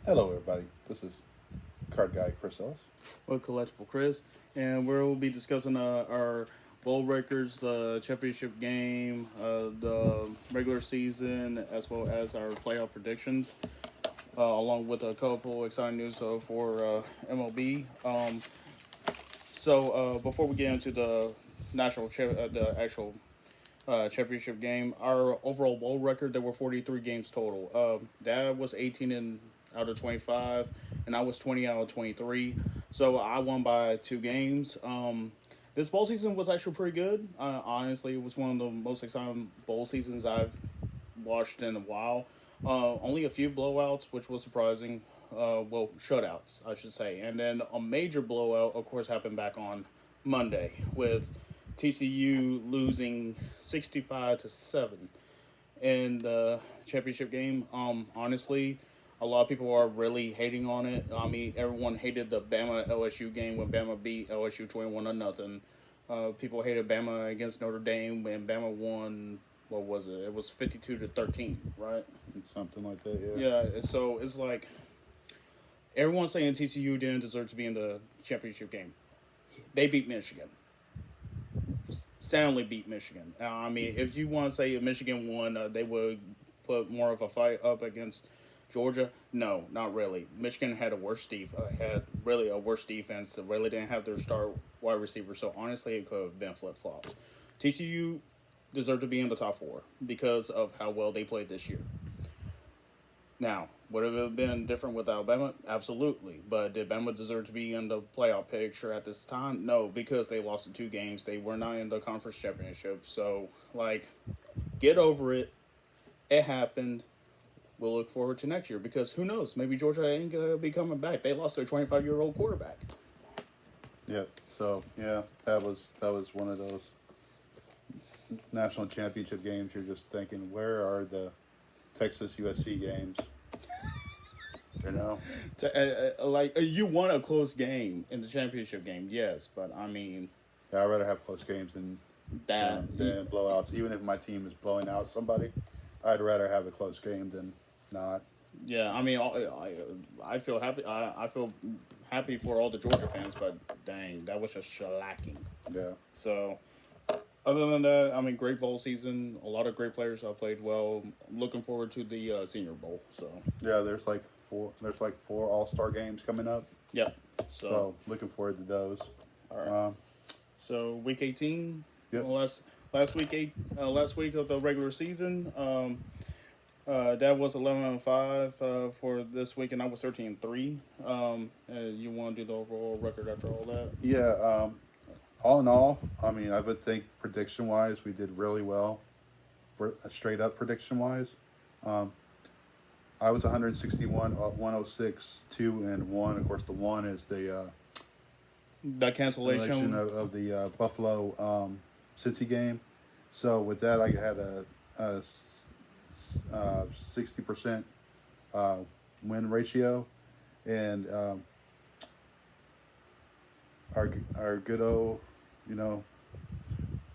Hello, everybody. This is Card Guy Chris Ellis. With Collectible Chris, and we'll be discussing our bowl records, the championship game, the regular season, as well as our playoff predictions, along with a couple exciting news for MLB. Before we get into the actual championship game, our overall bowl record there were 43 games total. Dad was 18 out of 25, and I was 20 out of 23. So I won by 2 games. This bowl season was actually pretty good. Honestly, it was one of the most exciting bowl seasons I've watched in a while. Only a few blowouts, which was surprising. Shutouts, I should say. And then a major blowout, of course, happened back on Monday with TCU losing 65-7 in the championship game. Honestly, a lot of people are really hating on it. I mean, everyone hated the Bama LSU game when Bama beat LSU 21-0. People hated Bama against Notre Dame when Bama won. What was it? It was 52-13, right? Something like that, yeah. Yeah. So it's like everyone's saying TCU didn't deserve to be in the championship game. They beat Michigan. Soundly beat Michigan. I mean, if you want to say if Michigan won, they would put more of a fight up against Georgia. No, not really. Michigan had had really a worse defense. They really didn't have their star wide receiver. So honestly, it could have been flip flops. TCU deserved to be in the top 4 because of how well they played this year. Now, would it have been different with Alabama? Absolutely. But did Bama deserve to be in the playoff picture at this time? No, because they lost in 2 games. They were not in the conference championship. So, get over it. It happened. We'll look forward to next year because who knows? Maybe Georgia ain't going to be coming back. They lost their 25-year-old quarterback. Yep. So, yeah, that was one of those national championship games. You're just thinking, where are the Texas USC games? You know? You won a close game in the championship game, yes, but I mean, Yeah, I'd rather have close games than blowouts. Even if my team is blowing out somebody, I'd rather have a close game than not. yeah, I mean, I feel happy. I feel happy for all the Georgia fans, but dang, that was just shellacking. Yeah. So, other than that, I mean, great bowl season. A lot of great players played well. Looking forward to the Senior Bowl. So Yeah, there's like four All-Star games coming up. yeah, So looking forward to those. all right. So week 18. Yep. Last week of the regular season. That was 11-5 for this week, and I was 13-3. You want to do the overall record after all that? Yeah. All in all, I mean, I would think prediction-wise, we did really well. Straight up prediction-wise, I was 161, 106, 2-1. Of course, the 1 is The cancellation of the Buffalo Cincy game. So with that, I had a 60% win ratio, and our good old,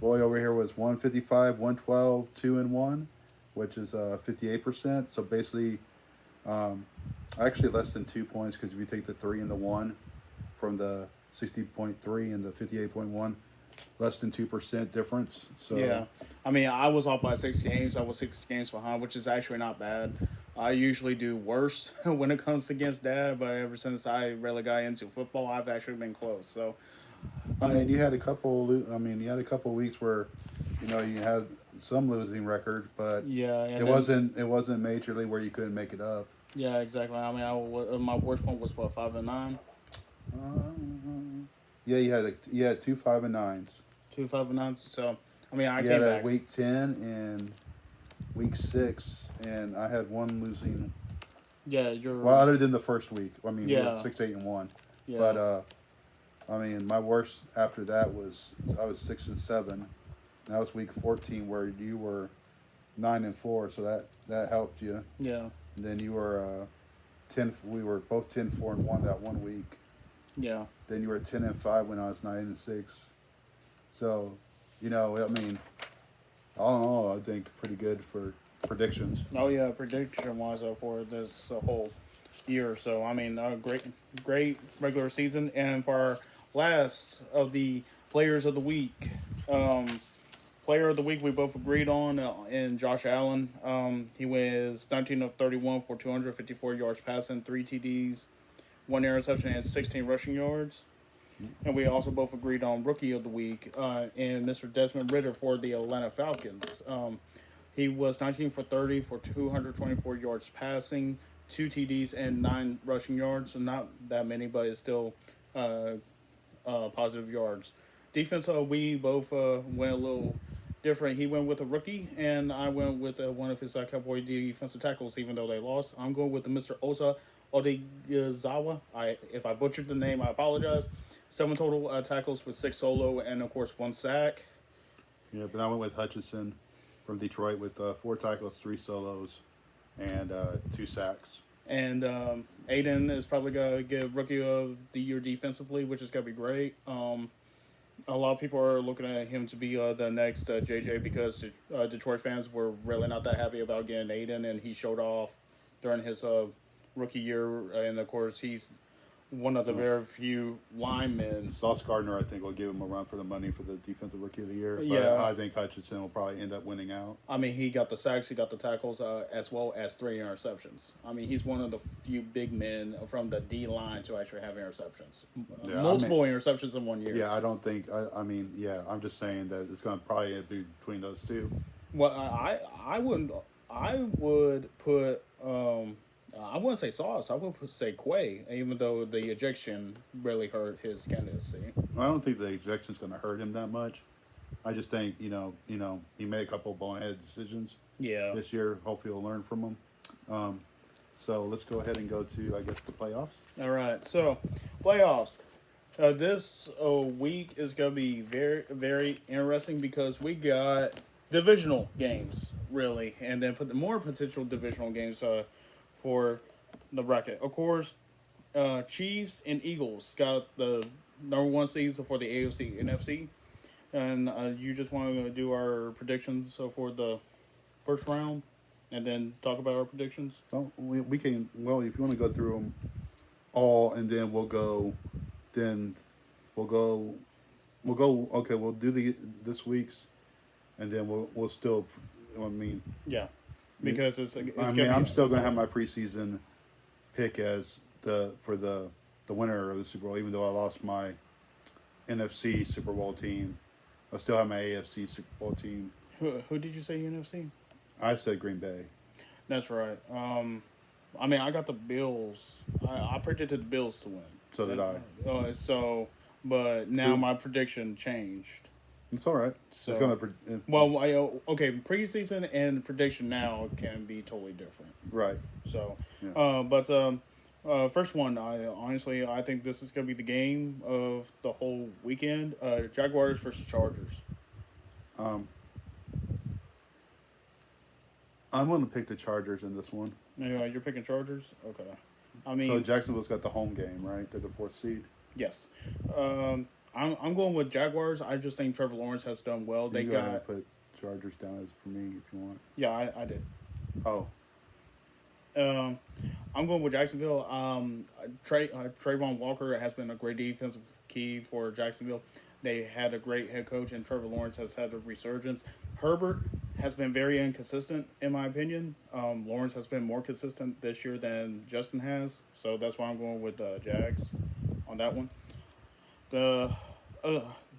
boy over here was 155, 112, 2-1, which is 58%. So basically, actually less than 2 points, because if you take the 3 and the 1 from the 60.3 and the 58.1, less than 2% difference. So yeah, I mean, I was off by 6 games. I was 6 games behind, which is actually not bad. I usually do worse when it comes against Dad, but ever since I really got into football, I've actually been close. So, I mean, you had a couple weeks where, you had some losing record, but yeah, it wasn't majorly where you couldn't make it up. Yeah, exactly. I mean, my worst point was 5-9. Yeah, you had 2 5-9s. 2 5-9. So, I mean, I You came had back. week 10 and week 6, and I had one losing. Yeah, you're Well, other than the first week. I mean, we Yeah. were 6-8-1. yeah. But I mean, my worst after that was I was 6-7. And that was week 14, where you were 9-4. So that helped you. Yeah. And then you were 10. We were both 10-4-1 that one week. Yeah. Then you were 10-5 when I was 9-6. So, I mean, all in all, I think pretty good for predictions. Oh yeah, prediction wise for this whole year. So I mean, great regular season. And for our last of the players of the week, um, player of the week we both agreed on, in Josh Allen. He was 19 of 31 for 254 yards passing, 3 TDs, 1 interception, and 16 rushing yards. And we also both agreed on rookie of the week, in Mr. Desmond Ritter for the Atlanta Falcons. He was 19 for 30 for 224 yards passing, 2 TDs, and 9 rushing yards. So not that many, but it's still uh, positive yards. Defense, we both went a little different. He went with a rookie, and I went with one of his Cowboy defensive tackles, even though they lost. I'm going with the Mr. Osa Odegazawa. If I butchered the name, I apologize. 7 total tackles with 6 solo, and of course 1 sack. Yeah, but I went with Hutchinson from Detroit with 4 tackles, 3 solos, and 2 sacks. And Aiden is probably going to get Rookie of the Year defensively, which is going to be great. A lot of people are looking at him to be the next JJ, because Detroit fans were really not that happy about getting Aiden, and he showed off during his rookie year. And of course, he's one of the very few linemen. Sauce Gardner, I think, will give him a run for the money for the Defensive Rookie of the Year. But Yeah. I think Hutchinson will probably end up winning out. I mean, he got the sacks, he got the tackles, as well as 3 interceptions. I mean, he's one of the few big men from the D line to actually have interceptions. Multiple interceptions in 1 year. Yeah, I don't think. I'm just saying that it's going to probably be between those two. Well, I would put. I wouldn't say Sauce. I would say Quay, even though the ejection really hurt his candidacy. I don't think the ejection's going to hurt him that much. I just think he made a couple of bonehead decisions. Yeah. This year, hopefully he'll learn from them. So let's go ahead and go to, I guess, the playoffs. All right. So, playoffs. This week is going to be very, very interesting, because we got divisional games, really, and then put more potential divisional games for the bracket. Of course, Chiefs and Eagles got the #1 seeds for the AFC NFC. And you just want to do our predictions for the first round, and then talk about our predictions? Well, we can. Well, if you want to go through them all, and then we'll go. Okay, we'll do this week's, and then we'll still. I mean. Yeah, because it's I'm still going to have my preseason pick as the winner of the Super Bowl, even though I lost my NFC Super Bowl team. I still have my AFC Super Bowl team. Who did you say NFC? I said Green Bay. That's right. I mean, I got the Bills. I predicted the Bills to win. So did I. But now my prediction changed. It's all right. So, it's gonna. Okay, preseason and prediction now can be totally different. Right. So, yeah. First one, I think this is gonna be the game of the whole weekend. Jaguars versus Chargers. I'm going to pick the Chargers in this one. You're picking Chargers? Okay. I mean, so Jacksonville's got the home game, right? They're the 4th seed. Yes. I'm going with Jaguars. I just think Trevor Lawrence has done well. They got put Chargers down as for me if you want. Yeah, I did. Oh. I'm going with Jacksonville. Trayvon Walker has been a great defensive key for Jacksonville. They had a great head coach, and Trevor Lawrence has had a resurgence. Herbert has been very inconsistent, in my opinion. Lawrence has been more consistent this year than Justin has, so that's why I'm going with Jags on that one. The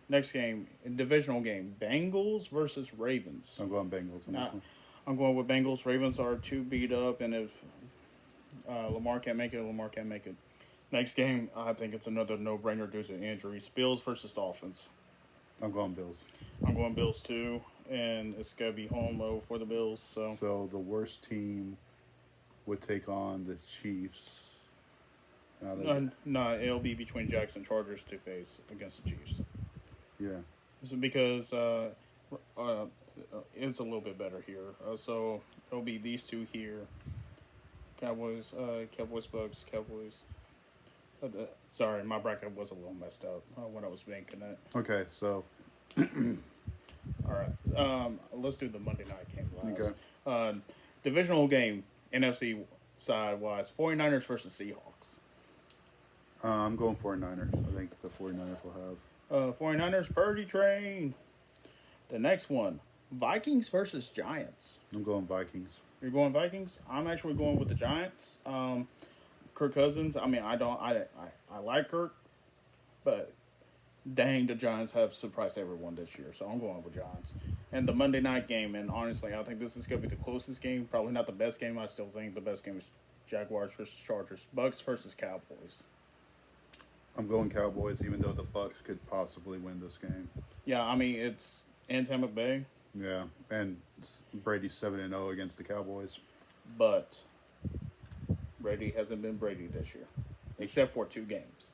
next game, divisional game, Bengals versus Ravens. I'm going Bengals on this one. I'm going with Bengals. Ravens are too beat up, and if Lamar can't make it, Lamar can't make it. Next game, I think it's another no-brainer due to injuries. Bills versus Dolphins. I'm going Bills. I'm going Bills too, and it's got to be home for the Bills. So the worst team would take on the Chiefs. No, it'll be between Jags and Chargers to face against the Chiefs. Yeah. So because it's a little bit better here. So it'll be these two here. Cowboys, Bucks, Cowboys. Sorry, my bracket was a little messed up when I was making that. Okay, so. All right. Let's do the Monday night game last. Okay. Divisional game, NFC side wise, 49ers versus Seahawks. I'm going 49ers. I think the 49ers will have. 49ers Purdy train. The next one, Vikings versus Giants. I'm going Vikings. You're going Vikings. I'm actually going with the Giants. Kirk Cousins. I mean, I like Kirk, but dang, the Giants have surprised everyone this year. So I'm going with Giants. And the Monday night game, and honestly, I think this is going to be the closest game. Probably not the best game. I still think the best game is Jaguars versus Chargers. Bucks versus Cowboys. I'm going Cowboys, even though the Bucks could possibly win this game. Yeah, I mean, it's in Tampa Bay, Yeah, and Brady's 7-0 against the Cowboys. but Brady hasn't been Brady this year, except for 2 games.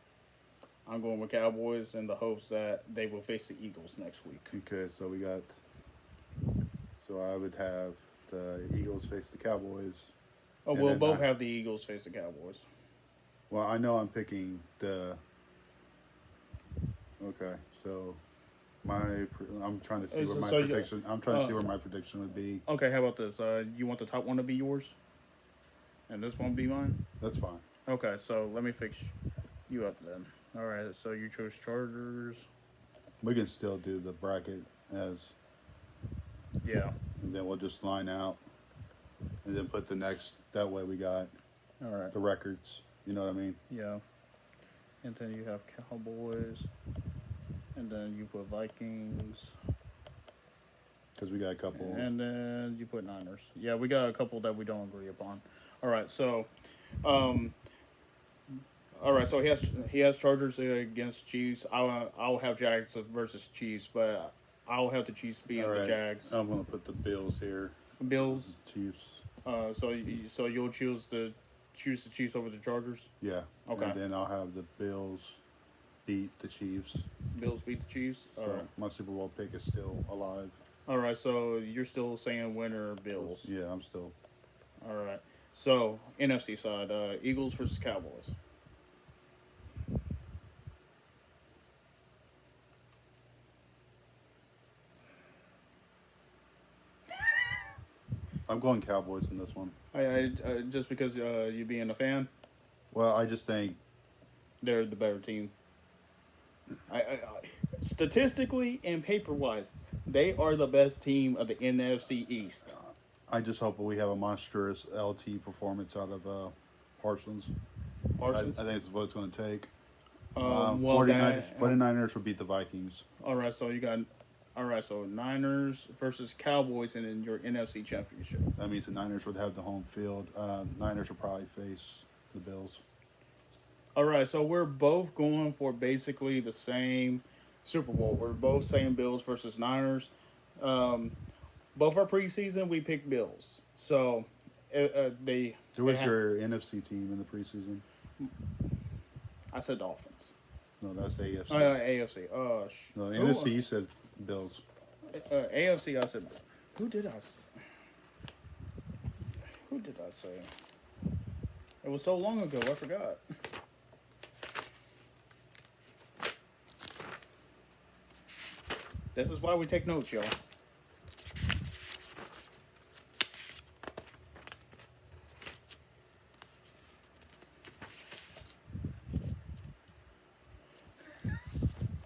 I'm going with Cowboys in the hopes that they will face the Eagles next week. Okay, so we got. So I would have the Eagles face the Cowboys. Oh, And we'll then both have the Eagles face the Cowboys. Well, I know I'm picking the. Okay, so I'm trying to see where my prediction. I'm trying to see where my prediction would be. Okay, how about this? You want the top one to be yours, and this one be mine? That's fine. Okay, so let me fix you up then. All right, so you chose Chargers. We can still do the bracket as, Yeah. and then we'll just line out, and then put the next. That way we got All right. the records. You know what I mean? Yeah. And then you have Cowboys, and then you put Vikings, Because we got a couple. and then you put Niners. Yeah, we got a couple that we don't agree upon. All right, so, all right, so he has Chargers against Chiefs. I'll have Jags versus Chiefs, but I'll have the Chiefs beating the Jags. I'm gonna put the Bills here. Bills. Chiefs. So you'll choose the Chiefs over the Chargers. Yeah. Okay. And then I'll have the Bills beat the Chiefs. Bills beat the Chiefs. All So right. my Super Bowl pick is still alive. All right. So you're still saying winner Bills. Yeah, I'm still. All right. So NFC side, Eagles versus Cowboys. I'm going Cowboys in this one. I just because you being a fan, Well, I just think they're the better team. Statistically and paper wise, they are the best team of the NFC East. I just hope we have a monstrous LT performance out of Parsons. Parsons. I think that's what it's going to take. Well, 49ers will beat the Vikings. all right. So you got. All right. So Niners versus Cowboys, and in your NFC Championship. That means the Niners would have the home field. Niners will probably face the Bills. All right, so we're both going for basically the same Super Bowl. We're both saying Bills versus Niners. Both our preseason, we picked Bills. So they. Who was your NFC team in the preseason? I said Dolphins. No, that's the AFC. AFC. No, the NFC, you said Bills. AFC, I said. Who did I say? It was so long ago, I forgot. This is why we take notes, y'all.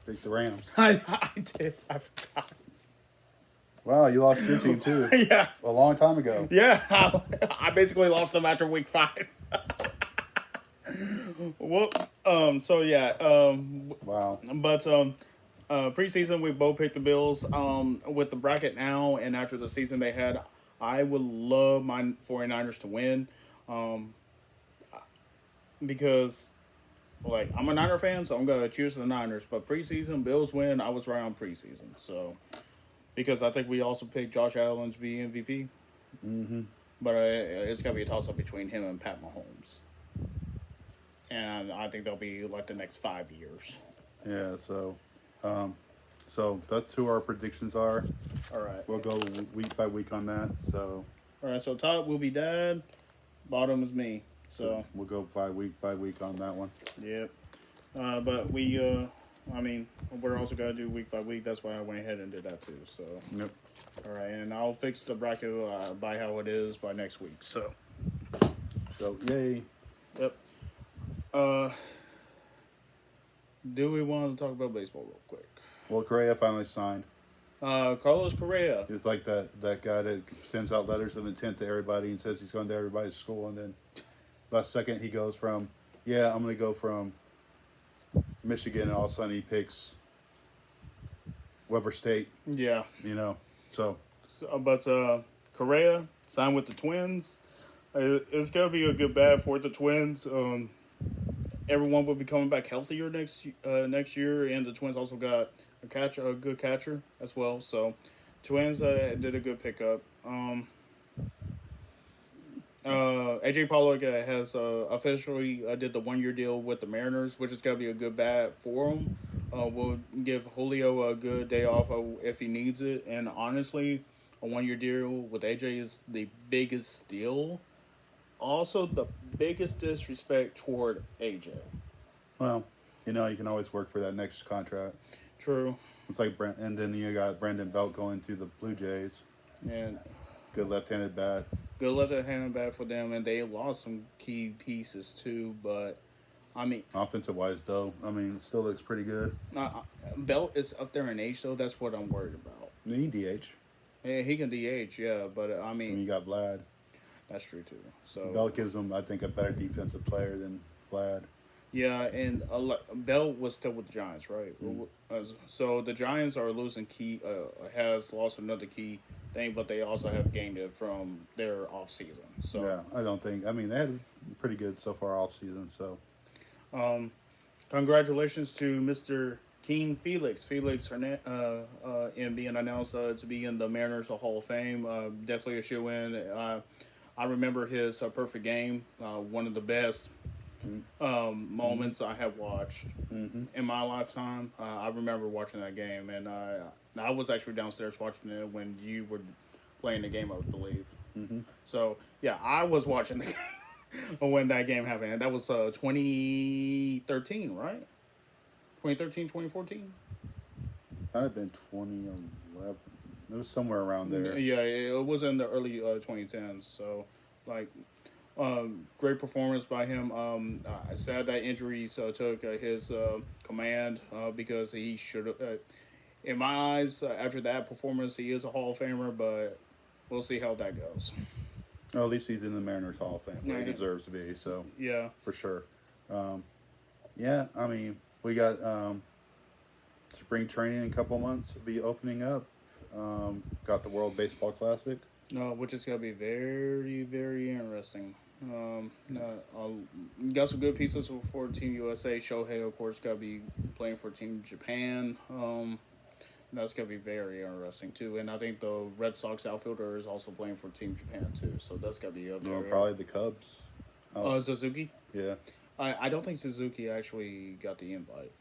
Pick the Rams. I did. I forgot. Wow, you lost your team too. Yeah. A long time ago. Yeah. I basically lost them after week 5. Whoops. So yeah. Wow. But preseason we both picked the Bills. With the bracket now and after the season they had, I would love my 49ers to win. Because like I'm a Niner fan, so I'm gonna choose the Niners. But preseason, Bills win. I was right on preseason. So because I think we also picked Josh Allen to be MVP. Mm-hmm. But it's gonna be a toss up between him and Pat Mahomes. And I think they'll be like the next 5 years. Yeah, so that's who our predictions are. All right. We'll go week by week on that. So All right. So top will be Dad. Bottom is me. So we'll go by week on that one. yep. But we, I mean, we're also gonna do week by week. That's why I went ahead and did that too. So Yep. all right, and I'll fix the bracket by how it is by next week. So So yay. Yep. Uh, do we want to talk about baseball real quick? Well, Correa finally signed. Carlos Correa. It's like that guy that sends out letters of intent to everybody and says he's going to everybody's school, and then last second he goes from, yeah, I'm going to go from Michigan, and all of a sudden he picks Weber State. Yeah. So But Correa signed with the Twins. It's gonna be a good bat for the Twins. Everyone will be coming back healthier next year, and the Twins also got a good catcher as well. So, Twins did a good pickup. AJ Pollock has officially did the 1 year deal with the Mariners, which is gonna be a good bat for him. We'll give Julio a good day off if he needs it, and honestly, a 1 year deal with AJ is the biggest steal. Also, the biggest disrespect toward AJ. well, you can always work for that next contract. True. It's like and then you got Brandon Belt going to the Blue Jays. And Good left-handed bat. good left-handed bat for them, and they lost some key pieces too. But I mean, Offensive wise, though, it still looks pretty good. Belt is up there in age, though. That's what I'm worried about. He DH. Yeah, he can DH, yeah, but And you got Vlad. that's true too. So Belt gives him, I think, a better defensive player than Vlad. yeah, and Bell was still with the Giants, right? So the Giants are losing key. Has lost another key thing, but they also have gained it from their off season. So Yeah, I don't think. They had pretty good so far all season. So congratulations to Mr. King Felix in being announced to be in the Mariners Hall of Fame. Definitely a shoe-in. I remember his perfect game, one of the best moments I have watched in my lifetime. I remember watching that game, and I was actually downstairs watching it when you were playing the game, I believe. So, yeah, I was watching the game when that game happened. And that was 2013, right? 2013, 2014? Might have been 2011. It was somewhere around there. Yeah, it was in the early 2010s. So, great performance by him. Sad that injuries took his command because he should have. In my eyes, after that performance, he is a Hall of Famer, but we'll see how that goes. Well, at least he's in the Mariners Hall of Fame, where he Yeah. deserves to be. So Yeah. for sure. We got spring training in a couple months will be opening up. Got the World Baseball Classic. Which is going to be very, very interesting. Got some good pieces for Team USA. Shohei, of course, got to be playing for Team Japan. That's going to be very interesting, too. And I think the Red Sox outfielder is also playing for Team Japan, too. So that's going to be Probably the Cubs. Suzuki? Yeah. I don't think Suzuki actually got the invite.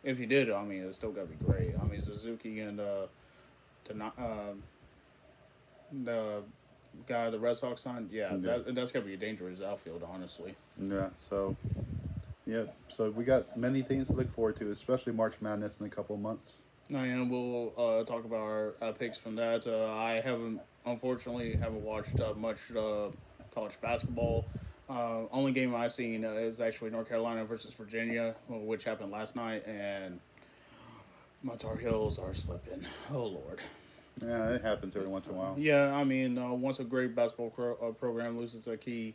If he did, it's still got to be great. Suzuki and the guy the Red Sox signed, that's going to be a dangerous outfield, honestly. Yeah. So we got many things to look forward to, especially March Madness in a couple months. And we'll talk about our picks from that. I unfortunately haven't watched much college basketball. Only game I've seen is actually North Carolina versus Virginia, which happened last night, and my Tar Heels are slipping. Oh, Lord. Yeah, it happens every once in a while. Yeah, once a great basketball program loses their key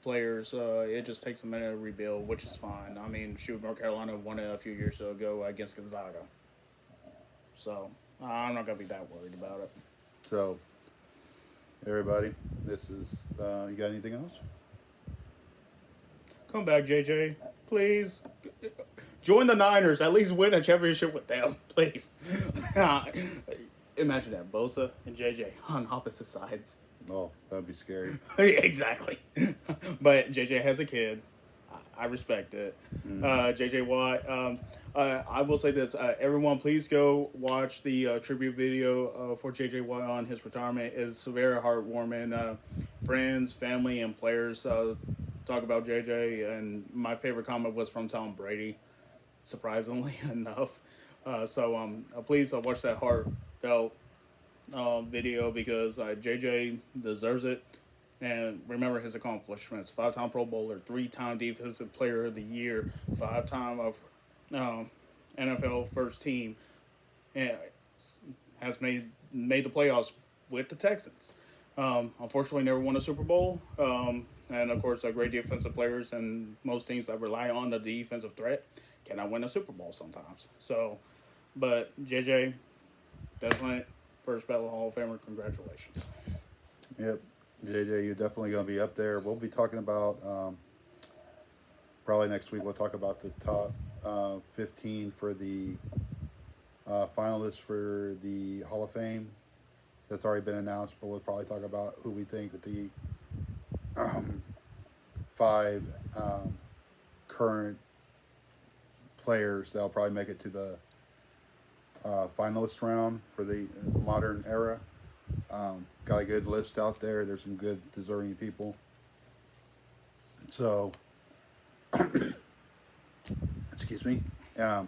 players, it just takes a minute to rebuild, which is fine. North Carolina won it a few years ago against Gonzaga. So, I'm not going to be that worried about it. So, everybody, this is, you got anything else? Come back, JJ. Please. Join the Niners. At least win a championship with them. Please. Imagine that. Bosa and JJ on opposite sides. Oh, that'd be scary. Exactly. But JJ has a kid. I respect it. JJ Watt. I will say this. Everyone, please go watch the tribute video for JJ Watt on his retirement. It's very heartwarming. Friends, family, and players talk about JJ. And my favorite comment was from Tom Brady, surprisingly enough. Please watch that heartfelt video because JJ deserves it. And remember his accomplishments: 5-time Pro Bowler, 3-time Defensive Player of the Year, 5-time of um, NFL First Team, and has made the playoffs with the Texans. Unfortunately, never won a Super Bowl. And of course, great defensive players and most teams that rely on the defensive threat cannot win a Super Bowl sometimes. So, but JJ, definitely first ballot Hall of Famer. Congratulations. Yep. JJ, you're definitely going to be up there. We'll be talking about, probably next week, we'll talk about the top 15 for the finalists for the Hall of Fame. That's already been announced, but we'll probably talk about who we think that the um, five current players that'll probably make it to the finalist round for the modern era. Got a good list out there. There's some good deserving people. So, excuse me. So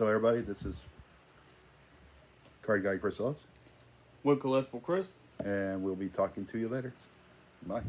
everybody, this is Card Guy Chris Ellis, With Collectible Chris. and we'll be talking to you later. Bye.